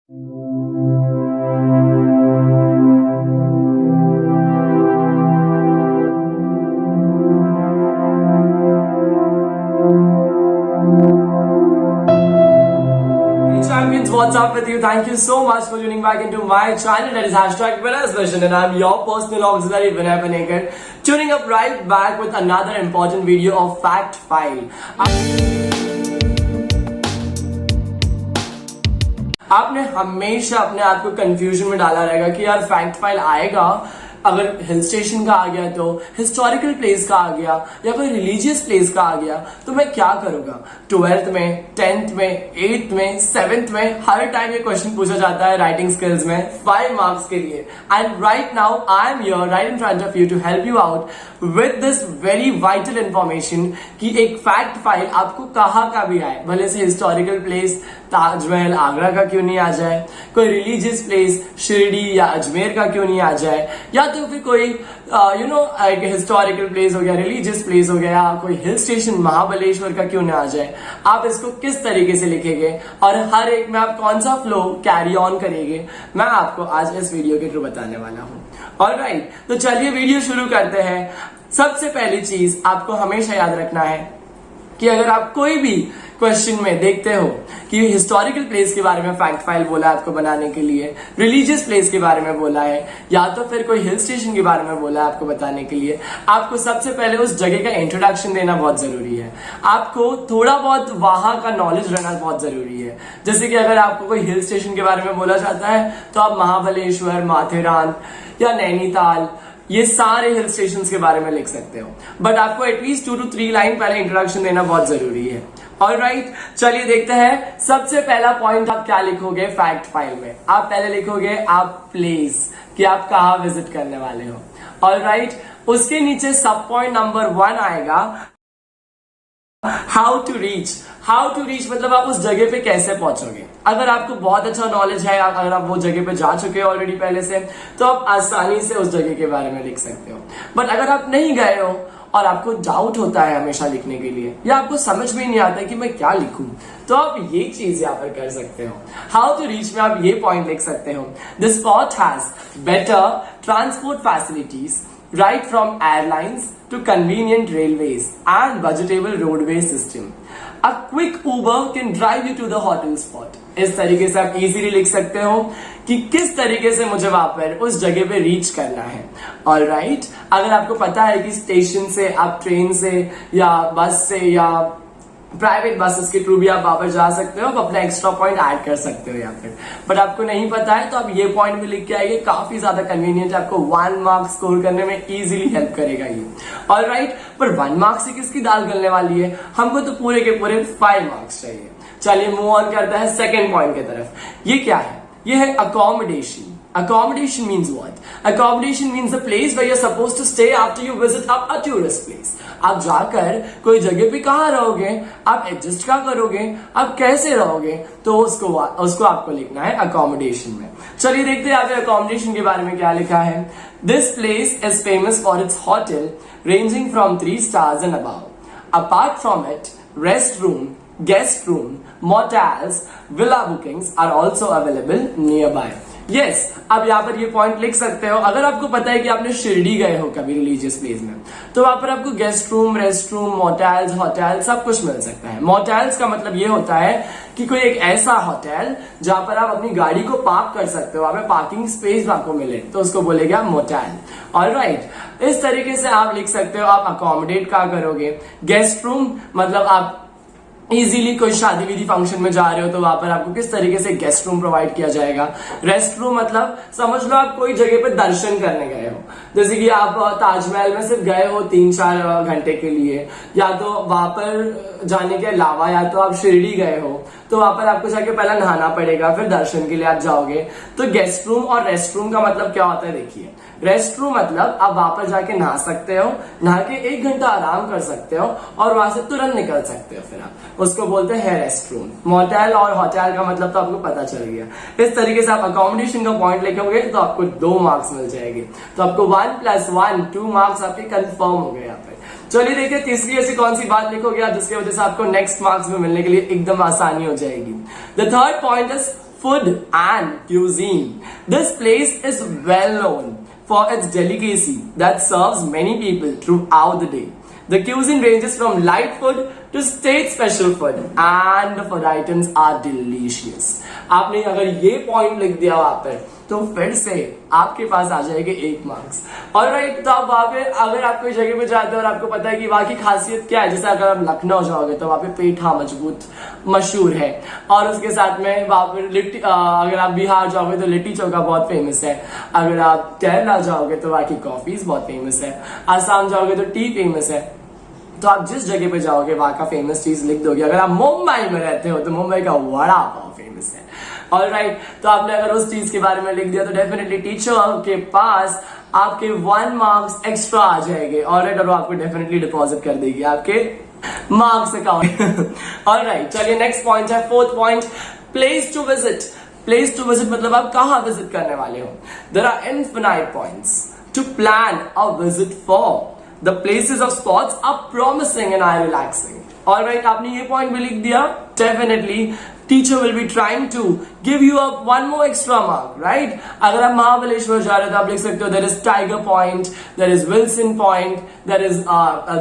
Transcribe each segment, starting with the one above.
Champions, what's up with you? Thank you so much for tuning back into my channel, that is #winners and I'm your personal auxiliary Vinay Panikar, tuning up right back with another important video of Fact File. आपने हमेशा अपने आप को confusion में डाला रहेगा कि यार फैक्ट फाइल आएगा, अगर हिल स्टेशन का आ गया तो हिस्टोरिकल प्लेस का आ गया या कोई रिलीजियस प्लेस का आ गया तो मैं क्या करूंगा। 12th में, 10th में, 8th में, 7th में हर टाइम ये क्वेश्चन पूछा जाता है राइटिंग स्किल्स में 5 मार्क्स के लिए। And right now I am here right in front of you to help you out with this very vital information कि एक फैक्ट फाइल आपको कहाँ का भी आए, भले से हिस्टोरिकल प्लेस ताजमहल आगरा का क्यों नहीं आ जाए, कोई रिलीजियस प्लेस शिरडी या अजमेर का क्यों नहीं आ जाए, या तो फिर कोई एक हिस्टोरिकल प्लेस हो गया, रिलीजियस प्लेस हो गया, कोई हिल स्टेशन महाबलेश्वर का क्यों ना आ जाए। आप इसको किस तरीके से लिखेंगे और हर एक में आप कौन सा फ्लो कैरी ऑन करेंगे, मैं आपको आज इस वीडियो के थ्रू बताने वाला हूँ। ऑलराइट, तो चलिए वीडियो शुरू करते हैं। सबसे पहली चीज आपको हमेशा याद रखना है कि अगर आप कोई भी क्वेश्चन में देखते हो कि हिस्टोरिकल प्लेस के बारे में फैक्ट फाइल बोला है आपको बनाने के लिए, रिलीजियस प्लेस के बारे में बोला है, या तो फिर कोई हिल स्टेशन के बारे में बोला है आपको बताने के लिए, आपको सबसे पहले उस जगह का इंट्रोडक्शन देना बहुत जरूरी है। आपको थोड़ा बहुत वहां का नॉलेज रहना बहुत जरूरी है। जैसे कि अगर आपको कोई हिल स्टेशन के बारे में बोला जाता है तो आप महाबलेश्वर, माथेरान या नैनीताल, ये सारे हिल स्टेशन के बारे में लिख सकते हो, बट आपको एटलीस्ट 2 to 3 लाइन पहले इंट्रोडक्शन देना बहुत जरूरी है। ऑलराइट, चलिए देखते हैं। सबसे पहला पॉइंट आप क्या लिखोगे फैक्ट फाइल में। आप पहले लिखोगे आप प्लेस, कि आप कहाँ विजिट करने वाले हो। ऑलराइट, उसके नीचे सब पॉइंट नंबर 1 आएगा how to reach. How to reach मतलब आप उस जगह पे कैसे पहुंचोगे। अगर आपको बहुत अच्छा नॉलेज है, अगर आप वो जगह पे जा चुके हो ऑलरेडी पहले से, तो आप आसानी से उस जगह के बारे में लिख सकते हो। बट अगर आप नहीं गए हो और आपको डाउट होता है हमेशा लिखने के लिए, या आपको समझ में नहीं आता है कि मैं क्या लिखूं, तो आप ये चीज यहाँ पर कर सकते हो। हाउ टू रीच में आप ये पॉइंट लिख सकते हो, the spot has better transport facilities right from airlines to convenient railways and budgetable roadway system. A quick Uber can drive you to the hotel spot. इस तरीके से आप इजीली लिख सकते हो कि किस तरीके से मुझे वहां पर उस जगह पे रीच करना है। ऑलराइट, अगर आपको पता है कि स्टेशन से आप ट्रेन से या बस से या प्राइवेट बसेस के थ्रू भी आप वापस जा सकते हो, आप अपना एक्स्ट्रा पॉइंट ऐड कर सकते हो यहाँ पे, बट आपको नहीं पता है तो आप ये पॉइंट भी लिख के आइए। काफी ज्यादा कन्वीनियंट है, आपको 1 मार्क्स स्कोर करने में इजीली हेल्प करेगा ये। ऑलराइट, पर 1 मार्क्स से किसकी दाल गलने वाली है, हमको तो पूरे के पूरे 5 मार्क्स चाहिए। चलिए मूव ऑन करते हैं सेकेंड पॉइंट की तरफ। ये क्या है, ये है accommodation. Accommodation means what? Accommodation means the place where you're supposed to stay after you visit up a tourist place. आप जाकर कोई जगह पे कहाँ रहोगे, आप एडजस्ट क्या करोगे, आप कैसे रहोगे, तो उसको आपको लिखना है accommodation में। चलिए देखते हैं यहाँ पे accommodation के बारे में क्या लिखा है। This place is famous for its hotel ranging from 3 stars and above. Apart from it, restroom, guest room, motels, villa bookings are also available nearby. Yes, अब यहाँ पर ये पॉइंट लिख सकते हो। अगर आपको पता है कि आपने शिरडी गए हो कभी रिलीजियस प्लेस में, तो वहां पर आपको guest room, rest room, motels, hotel सब कुछ मिल सकता है। मोटेल्स का मतलब ये होता है कि कोई एक ऐसा होटल जहां पर आप अपनी गाड़ी को पार्क कर सकते हो, वहां पे पार्किंग स्पेस आपको मिले, तो उसको बोलेगा मोटेल। ऑलराइट, इस तरीके से आप लिख सकते हो। आप अकोमोडेट क्या करोगे, गेस्ट रूम मतलब आप इजीली कोई शादी विधि फंक्शन में जा रहे हो तो वहां पर आपको किस तरीके से गेस्ट रूम प्रोवाइड किया जाएगा। रेस्ट रूम मतलब समझ लो आप कोई जगह पर दर्शन करने गए हो, जैसे कि आप ताजमहल में सिर्फ गए हो 3-4 घंटे के लिए, या तो वहां पर जाने के अलावा या तो आप शिरडी गए हो तो वहां पर आपको जाके पहला नहाना पड़ेगा, फिर दर्शन के लिए आप जाओगे। तो गेस्ट रूम और रेस्ट रूम का मतलब क्या होता है, देखिए रेस्ट रूम मतलब आप वहां पर जाके नहा सकते हो, नहा के 1 घंटा आराम कर सकते हो और वहां से तुरंत निकल सकते हो, फिर आप उसको बोलते हैं रेस्ट रूम। मोटेल और होटल का मतलब तो आपको पता चल गया। इस तरीके से आप अकोमोडेशन का पॉइंट लिखोगे तो आपको 2 मार्क्स मिल जाएंगे, तो आपको 1 + 1 2 मार्क्स आपके कंफर्म हो गए यहाँ पे। चलिए देखिए तीसरी ऐसी कौन सी बात लिखोगे जिसकी वजह से आपको नेक्स्ट मार्क्स में मिलने के लिए एकदम आसानी हो जाएगी। The third point is food and cuisine. This place is well known for its delicacy that serves many people throughout the day. The cuisine ranges from light food to state special food and the food items are delicious. आपने अगर ये point लिख दिया वहां पर तो फिर से आपके पास आ जाएंगे 1 मार्क्स। ऑलराइट, तो आप वहां पे अगर आप कोई जगह पे जाते हो और आपको पता है कि वहां की खासियत क्या है, जैसे अगर आप लखनऊ जाओगे तो वहां पे पेठा मजबूत मशहूर है, और उसके साथ में वहां पे लिट्टी, अगर आप बिहार जाओगे तो लिट्टी चोखा बहुत फेमस है, अगर आप केरला जाओगे तो वहां की कॉफीज बहुत फेमस है, आसाम जाओगे तो टी फेमस है। तो आप जिस जगह पे जाओगे वहां का फेमस चीज लिख दोगे। अगर आप मुंबई में रहते हो तो मुंबई का वड़ा पाव फेमस है। ऑलराइट, तो आपने अगर उस चीज के बारे में लिख दिया तो डेफिनेटली टीचर के पास आपके 1 मार्क्स एक्स्ट्रा आ जाएंगे। ऑलराइट, और वो आपको डेफिनेटली डिपॉजिट कर देगी आपके मार्क्स अकाउंट। ऑलराइट, चलिए नेक्स्ट पॉइंट है 4th point, place to visit. Place to visit मतलब आप कहां विजिट करने वाले हो। There are infinite points to plan a visit for. The places of spots are promising and eye relaxing. Alright, आपने ये पॉइंट भी लिख दिया, definitely teacher will be trying to give you up 1 more extra mark, right? अगर आप महाबलेश्वर जा रहे हो तो आप लिख सकते हो there is Tiger Point, there is Wilson Point, there is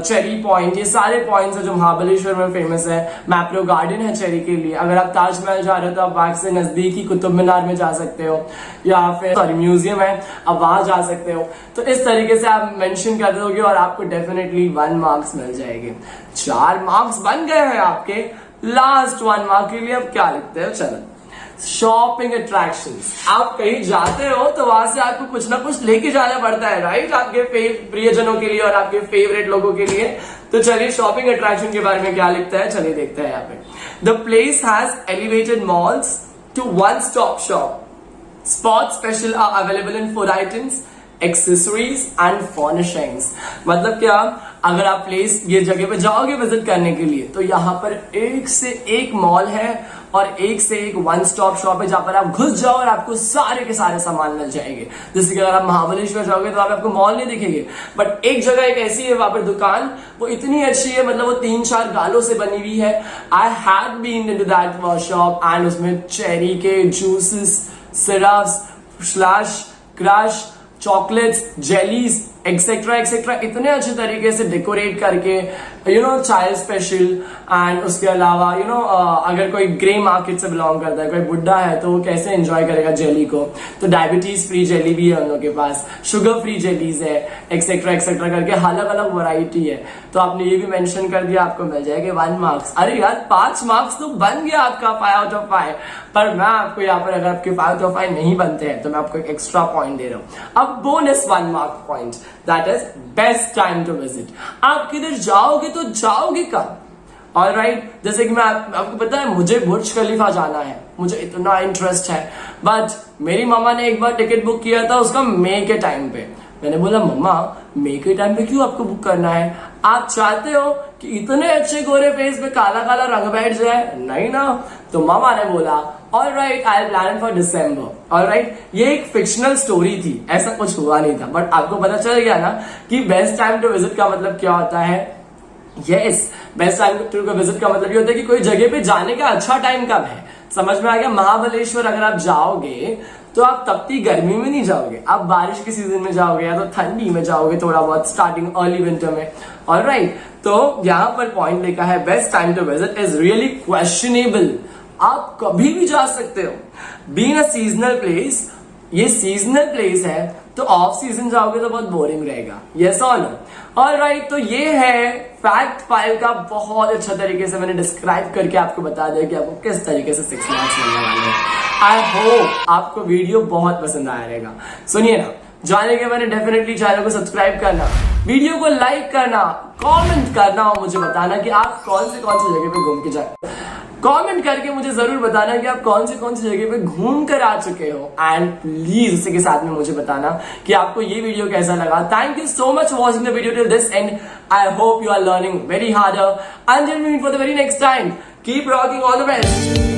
Cherry Point। ये सारे पॉइंट्स है जो महाबलेश्वर में फेमस है। मैप्रो गार्डन है चेरी के लिए। अगर आप ताजमहल जा रहे हो तो आप वहां से नजदीकी कुतुब मीनार में जा सकते हो, या फिर म्यूजियम है आप वहां जा सकते हो। तो इस तरीके से आप मेंशन कर दोगे और आपको डेफिनेटली 1 मार्क्स मिल जाएंगे। 4 मार्क्स बन गए हैं आपके। लास्ट 1 मार्क के लिए अब क्या लिखते हैं, चलो शॉपिंग अट्रैक्शंस। आप कहीं जाते हो तो वहां से आपको कुछ ना कुछ लेके जाना पड़ता है, राइट, आपके प्रियजनों के लिए और आपके फेवरेट लोगों के लिए। तो चलिए शॉपिंग अट्रैक्शन के बारे में क्या लिखता है, चलिए देखते हैं यहाँ पे। The place has elevated malls to one stop shop. Spot special are available in food items, accessories and furnishings. मतलब क्या, अगर आप प्लेस ये जगह पे जाओगे विजिट करने के लिए तो यहाँ पर एक से एक मॉल है और एक से एक 1 स्टॉप शॉप है जहां पर आप घुस जाओ और आपको सारे के सारे सामान मिल जाएंगे। जैसे कि अगर आप महाबलेश्वर जाओगे तो वहां पे आपको मॉल नहीं दिखेंगे, बट एक जगह एक ऐसी है वहां पर दुकान, वो इतनी अच्छी है, मतलब वो 3-4 गालों से बनी हुई है। I had been into that shop and उसमें चेरी के juices, syrups, slush, crush, chocolates, jellies etcetera etcetera इतने अच्छे तरीके से डेकोरेट करके, चाइल्ड स्पेशल। एंड उसके अलावा अगर कोई ग्रे मार्केट से बिलोंग करता है, कोई बुढ़ा है, तो वो कैसे एंजॉय करेगा जेली को। तो डायबिटीज फ्री जेली भी है उन लोगों के पास, शुगर फ्री जेलीज है, एक्सेट्रा एक्सेट्रा करके अलग अलग वैरायटी है। तो आपने ये भी मेंशन कर दिया, आपको मिल जाएंगे 1 मार्क्स। अरे यार 5 मार्क्स तो बन गया आपका 5 आउट ऑफ 5। पर मैं आपको यहाँ पर, अगर आपके 5 आउट ऑफ 5 नहीं बनते हैं तो मैं आपको एक एक्स्ट्रा पॉइंट दे रहा हूँ। अब bonus 1 mark point, that is best time to visit. आप किधर जाओगे तो जाओगे कब। ऑलराइट, जैसे कि मैं आपको पता है मुझे बुर्ज खलीफा जाना है, मुझे इतना इंटरेस्ट है, बट मेरी मामा ने एक बार टिकट बुक किया था उसका मई के टाइम पे। मैंने बोला मम्मा मई के टाइम पे क्यों आपको बुक करना है, आप चाहते हो कि इतने अच्छे गोरे फेस पे काला काला रंग बैठ जाए, नहीं ना। तो मामा ने बोला alright I plan for December. Alright, ये एक फिक्शनल स्टोरी थी, ऐसा कुछ हुआ नहीं था, बट आपको पता चल गया ना कि बेस्ट टाइम टू विजिट का मतलब क्या होता है। Yes, best time to visit का मतलब ये होता है कि कोई जगह पे जाने का अच्छा टाइम कब है। समझ में आ गया। महाबलेश्वर अगर आप जाओगे तो आप तपती गर्मी में नहीं जाओगे, आप बारिश के सीजन में जाओगे या तो ठंडी में जाओगे, थोड़ा बहुत स्टार्टिंग अर्ली विंटर में। ऑलराइट, तो यहाँ पर पॉइंट लिखा है best time to visit is really questionable. आप कभी भी जा सकते हो। बीइंग अ सीजनल प्लेस, ये सीजनल प्लेस है, तो ऑफ सीजन जाओगे तो बहुत बोरिंग रहेगा। यस और नो। ऑलराइट, तो ये है फैक्ट 5 का बहुत अच्छा तरीके से मैंने डिस्क्राइब करके आपको बता दिया कि आपको किस तरीके से 6 मार्क्स मिलने वाले हैं। आई होप आपको वीडियो बहुत पसंद आया रहेगा। सुनिए ना, जाने के मैंने डेफिनेटली चैनल को सब्सक्राइब करना, वीडियो को लाइक करना, कमेंट करना और मुझे बताना कि आप कौन सी जगह पे घूम के जाए। कमेंट करके मुझे जरूर बताना कि आप कौन सी जगह पे घूम कर आ चुके हो, एंड प्लीज इसी के साथ में मुझे बताना कि आपको ये वीडियो कैसा लगा। Thank you so much for watching the video till this end. I hope you are learning very harder. Until we meet for the very next time, keep rocking, all the best.